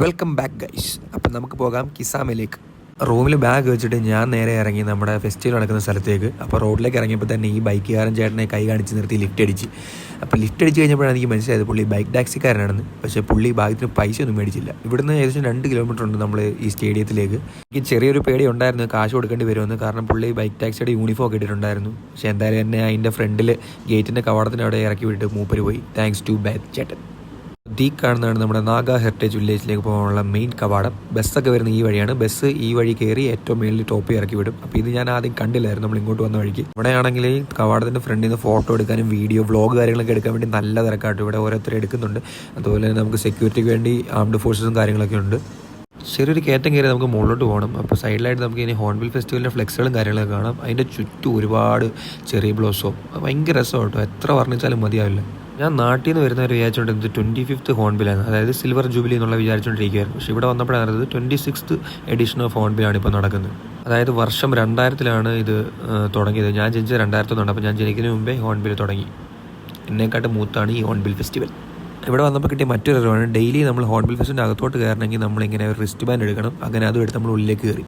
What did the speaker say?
Welcome back guys. അപ്പം നമുക്ക് പോകാം കിസാമയിലേക്ക്. റൂമിൽ ബാഗ് വെച്ചിട്ട് ഞാൻ നേരെ ഇറങ്ങി നമ്മുടെ ഫെസ്റ്റിവൽ നടക്കുന്ന സ്ഥലത്തേക്ക്. അപ്പോൾ റോഡിലേക്ക് ഇറങ്ങിയപ്പോൾ തന്നെ ഈ ബൈക്കുകാരൻ ചേട്ടനെ കൈ കാണിച്ച് നിർത്തി ലിഫ്റ്റ് അടിച്ച്. അപ്പോൾ ലിഫ്റ്റ് അടിച്ച് കഴിഞ്ഞപ്പോഴാണ് എനിക്ക് മനസ്സിലായത് പുള്ളി ബൈക്ക് ടാക്സിക്കാരനാണെന്ന്. പക്ഷേ പുള്ളി ഭാഗ്യത്തിന് പൈസ ഒന്നും മേടിച്ചില്ല. ഇവിടുന്ന് ഏകദേശം 2 കിലോമീറ്റർ ഉണ്ട് നമ്മൾ ഈ സ്റ്റേഡിയത്തിലേക്ക്. എനിക്ക് ചെറിയൊരു പേടി ഉണ്ടായിരുന്നു കാശ് കൊടുക്കേണ്ടി വരുമെന്ന്. കാരണം പുള്ളി ബൈക്ക് ടാക്സിയുടെ യൂണിഫോം ഒക്കെ ഇട്ടിട്ടുണ്ടായിരുന്നു. പക്ഷേ എന്തായാലും എന്നെ അതിൻ്റെ ഫ്രണ്ടിൽ ഗേറ്റിൻ്റെ കവാടത്തിന് അവിടെ ഇറക്കി വിട്ട് മൂപ്പര് പോയി. താങ്ക്സ് ടു ബൈക്ക് ചേട്ടൻ. ഈ കാണുന്നതാണ് നമ്മുടെ നാഗ ഹെറിറ്റേജ് വില്ലേജിലേക്ക് പോകാനുള്ള മെയിൻ കവാടം. ബസ്സൊക്കെ വരുന്ന ഈ വഴിയാണ്. ബസ് ഈ വഴി കയറി ഏറ്റവും മേളിൽ ടോപ്പ് ഇറക്കി വിടും. അപ്പോൾ ഇത് ഞാൻ ആദ്യം കണ്ടില്ലായിരുന്നു നമ്മൾ ഇങ്ങോട്ട് വന്ന വഴിക്ക്. ഇവിടെ ആണെങ്കിൽ ഈ കവാടത്തിൻ്റെ ഫ്രണ്ടിൽ നിന്ന് ഫോട്ടോ എടുക്കാനും വീഡിയോ വ്ളോഗ് കാര്യങ്ങളൊക്കെ എടുക്കാൻ വേണ്ടി നല്ല തിരക്കാട്ട് ഇവിടെ ഓരോരുത്തർ എടുക്കുന്നുണ്ട്. അതുപോലെ തന്നെ നമുക്ക് സെക്യൂരിറ്റിക്ക് വേണ്ടി ആംഡ് ഫോഴ്സസും കാര്യങ്ങളൊക്കെ ഉണ്ട്. ചെറിയൊരു കയറ്റം കയറി നമുക്ക് മുകളിലോട്ട് പോകണം. അപ്പോൾ സൈഡിലായിട്ട് നമുക്ക് ഇനി ഹോൺബിൽ ഫെസ്റ്റിവലിൻ്റെ ഫ്ലെക്സുകളും കാര്യങ്ങളൊക്കെ കാണാം. അതിൻ്റെ ചുറ്റും ഒരുപാട് ചെറിയ ബ്ലോസോ ഭയങ്കര രസമാണ് കേട്ടോ. എത്ര വർണ്ണിച്ചാലും മതിയാവില്ല. ഞാൻ നാട്ടിൽ നിന്ന് വരുന്നവർ വിചാരിച്ചുകൊണ്ടിരുന്നത് 25th ഹോൺബിലാണ്, അതായത് സിൽവർ ജൂബിലി എന്നുള്ള വിചാരിച്ചുകൊണ്ടിരിക്കുകയായിരുന്നു. പക്ഷേ ഇവിടെ വന്നപ്പോഴാണ് 26th എഡിഷൻ ഓഫ് ഹോൺബിലാണ് ഇപ്പോൾ നടക്കുന്നത്. അതായത് വർഷം 2000-ലാണ് ഇത് തുടങ്ങിയത്. ഞാൻ ജനിച്ചത് 2001. അപ്പോൾ ഞാൻ ജനിക്കുന്നതിന് മുമ്പേ ഹോൺബിൽ തുടങ്ങി. എന്നെക്കാട്ട് മൂത്താണ് ഈ ഹോൺബിൽ ഫെസ്റ്റിവൽ. ഇവിടെ വന്നപ്പോൾ കിട്ടിയ മറ്റൊരു അറിവാണ്, ഡെയിലി നമ്മൾ ഹോൺബിൽ ഫെസ്റ്റിൻ്റെ അകത്തോട്ട് കയറണമെങ്കിൽ നമ്മളിങ്ങനെ ഒരു റിസ്റ്റ് ബാൻഡ് എടുക്കണം. അങ്ങനെ അതും എടുത്ത് നമ്മൾ ഉള്ളിലേക്ക് കയറി.